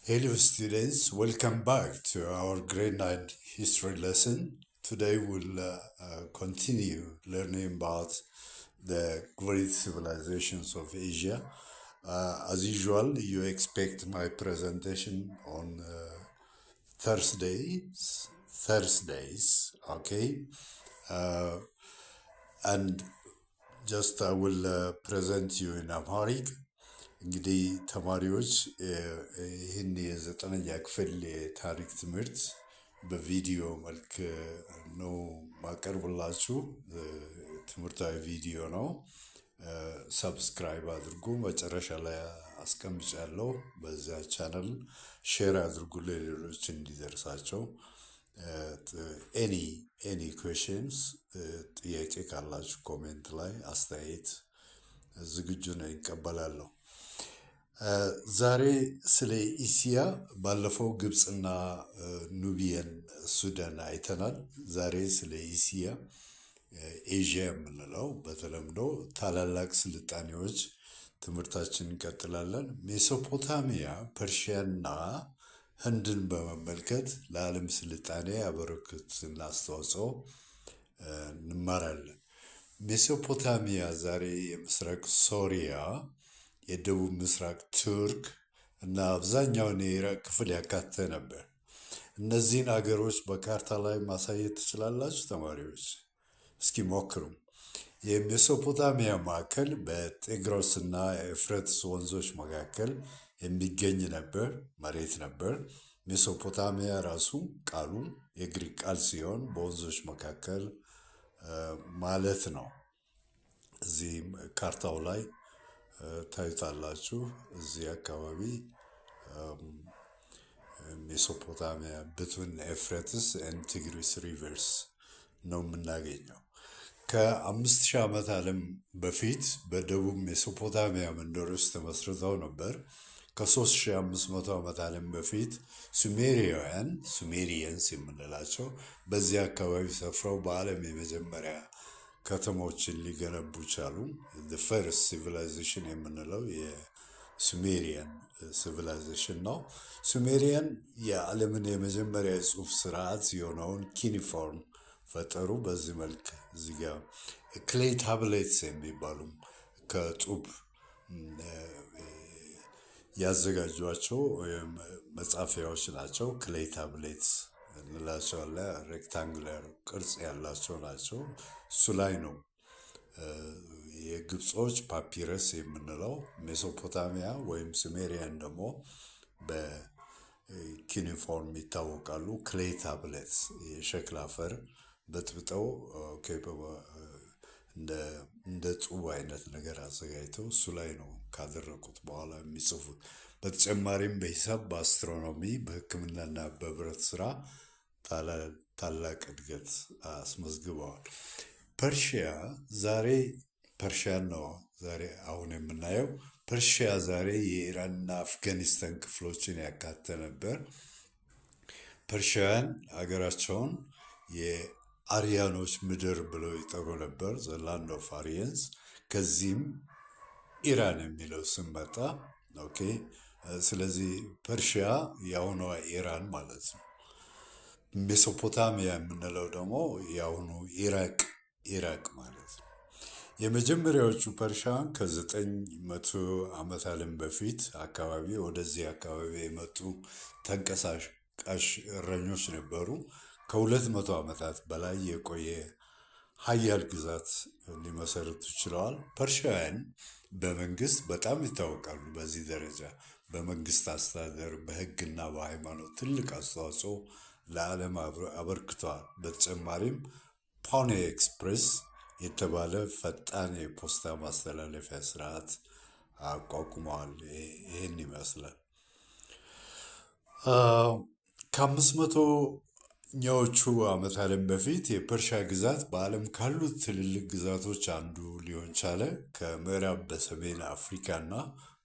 Hello, students. Welcome back to our grade 9 history lesson. Today, we'll continue learning about the great civilizations of Asia. As usual, you expect my presentation on Thursdays, okay? Uh, and just I will present you in Amharic. እንግዲህ ተማሪዎች ይህን የዘጠነኛ ክፍል የታሪክ ትምህርት በቪዲዮ መልክ ነው ማቀርብላችሁ። ትምህርታዊ ቪዲዮ ነው። ሰብስክራይብ አድርጉ። መጨረሻ ላይ አስቀምጫለሁ። በዚያ ቻናል ሼር አድርጉ ለሌሎች እንዲደርሳቸው። ኤኒ ኤኒ ኩዌሽንስ ጥያቄ ካላችሁ ኮሜንት ላይ አስተያየት ዝግጁ ነው፣ ይቀበላለሁ። ዛሬ ስለ ኢሲያ ባለፈው ግብፅና ኑቢየን ሱዳን አይተናል። ዛሬ ስለ ኢሲያ ኤዥያ የምንለው በተለምዶ ታላላቅ ስልጣኔዎች ትምህርታችን እንቀጥላለን። ሜሶፖታሚያ፣ ፐርሺያና ህንድን በመመልከት ለዓለም ስልጣኔ ያበረከቱትን አስተዋጽኦ እንማራለን። ሜሶፖታሚያ ዛሬ የምስራቅ ሶሪያ፣ የደቡብ ምስራቅ ቱርክ እና አብዛኛውን የኢራቅ ክፍል ያካተተ ነበር። እነዚህን አገሮች በካርታ ላይ ማሳየት ትችላላችሁ ተማሪዎች? እስኪ ሞክሩ። የሜሶፖታሚያ ማዕከል በጤግሮስ እና ኤፍረትስ ወንዞች መካከል የሚገኝ መሬት ነበር። ሜሶፖታሚያ ራሱ ቃሉ የግሪክ ቃል ሲሆን በወንዞች መካከል ማለት ነው። እዚህ ካርታው ላይ ታዩታላችሁ። እዚህ አካባቢ ሜሶፖታሚያ ብትዊን ኤፍረትስ ኤንድ ቲግሪስ ሪቨርስ ነው የምናገኘው። ከ5000 ዓመት ዓለም በፊት በደቡብ ሜሶፖታሚያ መንደሮች ተመስርተው ነበር። ከ3500 ዓመት ዓለም በፊት ሱሜሪየንስ የምንላቸው በዚህ አካባቢ ሰፍረው በዓለም የመጀመሪያ ከተሞችን ሊገነቡ ቻሉ። ፈርስት ሲቪላይዜሽን የምንለው የሱሜሪያን ሲቪላይዜሽን ነው። ሱሜሪያን የዓለምን የመጀመሪያ የጽሑፍ ስርዓት የሆነውን ኪኒፎርም ፈጠሩ። በዚህ መልክ እዚህ ጋ ክሌይ ታብሌትስ የሚባሉ ከጡብ ያዘጋጇቸው መጻፊያዎች ናቸው። ክሌይ ታብሌትስ እንላቸዋለን። ሬክታንጉላር ቅርጽ ያላቸው ናቸው። እሱ ላይ ነው የግብጾች ፓፒረስ የምንለው። ሜሶፖታሚያ ወይም ሱሜሪያን ደግሞ በኪኒፎርም ይታወቃሉ። ክሌይ ታብሌትስ የሸክላ አፈር በጥብጠው እንደ ጡብ አይነት ነገር አዘጋጅተው እሱ ላይ ነው ካደረቁት በኋላ የሚጽፉት። በተጨማሪም በሂሳብ፣ በአስትሮኖሚ፣ በሕክምናና በብረት ስራ ታላቅ እድገት አስመዝግበዋል። ፐርሺያን ነው ዛሬ አሁን የምናየው። ፐርሺያ ዛሬ የኢራንና አፍጋኒስታን ክፍሎችን ያካተተ ነበር። ፐርሺያን ሀገራቸውን የአርያኖች ምድር ብለው ይጠሩ ነበር፣ ዘ ላንድ ኦፍ አሪየንስ። ከዚህም ኢራን የሚለው ስም መጣ። ኦኬ። ስለዚህ ፐርሺያ የአሁኗ ኢራን ማለት ነው። ሜሶፖታሚያ የምንለው ደግሞ የአሁኑ ኢራቅ ማለት ነው። የመጀመሪያዎቹ ፐርሺያን ከ900 ዓመት ዓለም በፊት አካባቢ ወደዚህ አካባቢ የመጡ ተንቀሳቃሽ እረኞች ነበሩ። ከ200 ዓመታት በላይ የቆየ ሀያል ግዛት ሊመሰርቱ ችለዋል። ፐርሺያውያን በመንግስት በጣም ይታወቃሉ። በዚህ ደረጃ በመንግስት አስተዳደር፣ በህግና በሃይማኖት ትልቅ አስተዋጽኦ ለዓለም አበርክተዋል። በተጨማሪም ፓኒ ኤክስፕሬስ የተባለ ፈጣን የፖስታ ማስተላለፊያ ስርዓት አቋቁመዋል። ይህን ይመስላል። ከ500ኛዎቹ ዓመት ዓለም በፊት የፐርሺያ ግዛት በዓለም ካሉት ትልልቅ ግዛቶች አንዱ ሊሆን ቻለ። ከምዕራብ በሰሜን አፍሪካና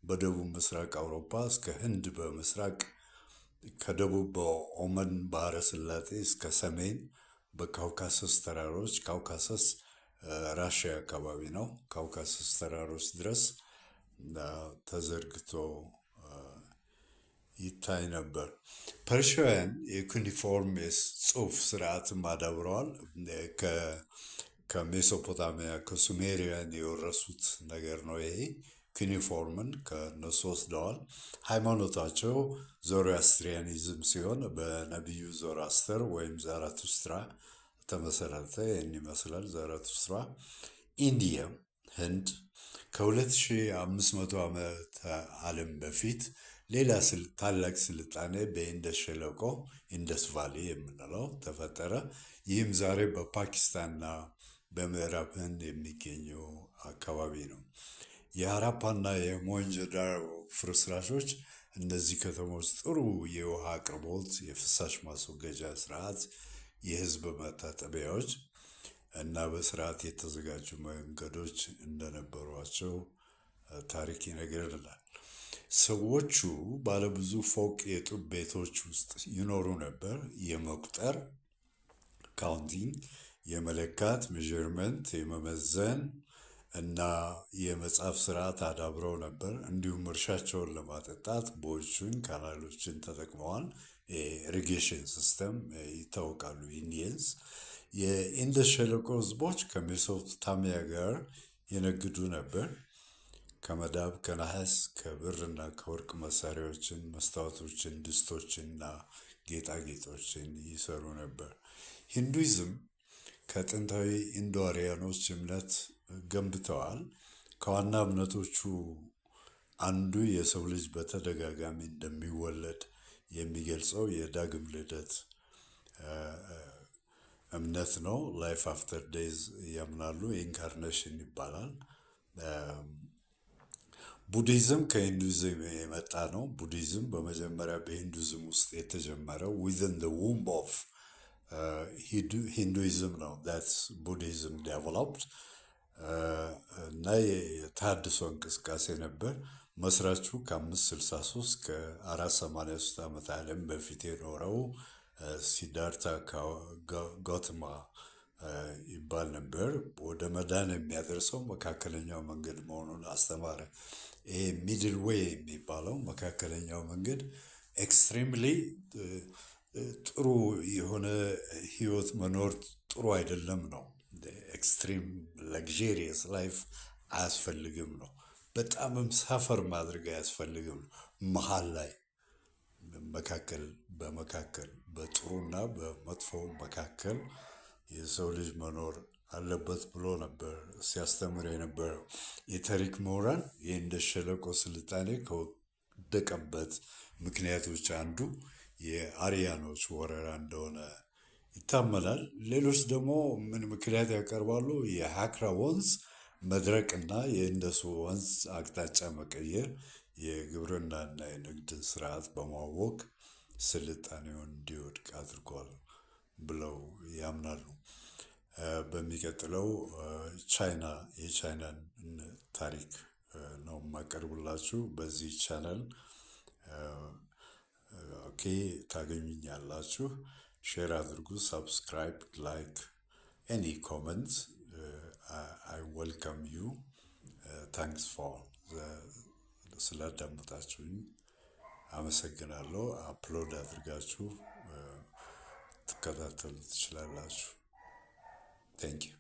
በደቡብ ምስራቅ አውሮፓ እስከ ህንድ በምስራቅ፣ ከደቡብ በኦመን ባህረ ሰላጤ እስከ ሰሜን በካውካሰስ ተራሮች፣ ካውካሰስ ራሽያ አካባቢ ነው፣ ካውካሰስ ተራሮች ድረስ ተዘርግቶ ይታይ ነበር። ፐርሺያውያን የኩኒፎርም ጽሑፍ ስርዓትን አዳብረዋል። ከሜሶፖታሚያ ከሱሜሪያን የወረሱት ነገር ነው ይሄ። ኩኒፎርምን ከነሱ ወስደዋል። ሃይማኖታቸው ዞሮአስትሪያኒዝም ሲሆን በነቢዩ ዞሮአስተር ወይም ዛራቱስትራ ተመሰረተ። ይህን ይመስላል ዛራቱስትራ። ኢንዲያ፣ ህንድ ከ2500 ዓመተ ዓለም በፊት ሌላ ታላቅ ስልጣኔ በኢንደስ ሸለቆ ኢንደስ ቫሊ የምንለው ተፈጠረ። ይህም ዛሬ በፓኪስታንና በምዕራብ ህንድ የሚገኘው አካባቢ ነው። የሀራፓና የሞሄንጆዳሮ ፍርስራሾች እነዚህ ከተሞች ጥሩ የውሃ አቅርቦት፣ የፍሳሽ ማስወገጃ ስርዓት፣ የህዝብ መታጠቢያዎች እና በስርዓት የተዘጋጁ መንገዶች እንደነበሯቸው ታሪክ ይነግረናል። ሰዎቹ ባለብዙ ፎቅ የጡብ ቤቶች ውስጥ ይኖሩ ነበር። የመቁጠር ካውንቲንግ፣ የመለካት ሜዠርመንት፣ የመመዘን እና የመጻፍ ስርዓት አዳብረው ነበር። እንዲሁም እርሻቸውን ለማጠጣት ቦዮችን፣ ካናሎችን ተጠቅመዋል። የኢሪጌሽን ሲስተም ይታወቃሉ ኢንዲየንስ። የኢንደስ ሸለቆ ህዝቦች ከሜሶፖታሚያ ጋር ይነግዱ ነበር። ከመዳብ፣ ከነሐስ፣ ከብር እና ከወርቅ መሳሪያዎችን፣ መስታወቶችን፣ ድስቶችን እና ጌጣጌጦችን ይሰሩ ነበር። ሂንዱይዝም ከጥንታዊ ኢንዶ-አርያኖች እምነት ገንብተዋል። ከዋና እምነቶቹ አንዱ የሰው ልጅ በተደጋጋሚ እንደሚወለድ የሚገልጸው የዳግም ልደት እምነት ነው። ላይፍ አፍተር ዴዝ ያምናሉ። ኢንካርኔሽን ይባላል። ቡዲዝም ከሂንዱይዝም የመጣ ነው። ቡዲዝም በመጀመሪያ በሂንዱይዝም ውስጥ የተጀመረው ዊዝን ዘ ውምብ ኦፍ ሂንዱይዝም ነው። ዳትስ ቡዲዝም ዴቨሎፕድ እና የተሃድሶ እንቅስቃሴ ነበር። መስራቹ ከ563 ከ483 ዓመተ ዓለም በፊት የኖረው ሲዳርታ ጋውተማ ይባል ነበር። ወደ መዳን የሚያደርሰው መካከለኛው መንገድ መሆኑን አስተማረ። ይሄ ሚድል ዌይ የሚባለው መካከለኛው መንገድ ኤክስትሪምሊ ጥሩ የሆነ ህይወት መኖር ጥሩ አይደለም ነው። ኤክስትሪም ለግዠሪየስ ላይፍ አያስፈልግም ነው። በጣምም ሳፈር ማድረግ አያስፈልግም ነው። መሀል ላይ መካከል በመካከል በጥሩና በመጥፎ መካከል የሰው ልጅ መኖር አለበት ብሎ ነበር ሲያስተምር የነበረው። የታሪክ ምሁራን የኢንደስ ሸለቆ ስልጣኔ ከወደቀበት ምክንያቶች አንዱ የአርያኖች ወረራ እንደሆነ ይታመናል። ሌሎች ደግሞ ምን ምክንያት ያቀርባሉ? የሃክራ ወንዝ መድረቅና የኢንደስ ወንዝ አቅጣጫ መቀየር የግብርናና የንግድ ስርዓት በማወቅ ስልጣኔውን እንዲወድቅ አድርጓል ብለው ያምናሉ። በሚቀጥለው የቻይናን ታሪክ ነው የማቀርብላችሁ በዚህ ቻናል። ኦኬ፣ ታገኙኛላችሁ። ሼር አድርጉ፣ ሰብስክራይብ፣ ላይክ፣ ኤኒ ኮመንት አይ ዌልካም ዩ። ታንክስ ፎር ስላዳመጣችሁኝ አመሰግናለሁ። አፕሎድ አድርጋችሁ ትከታተሉ ትችላላችሁ። ቴንክ ዩ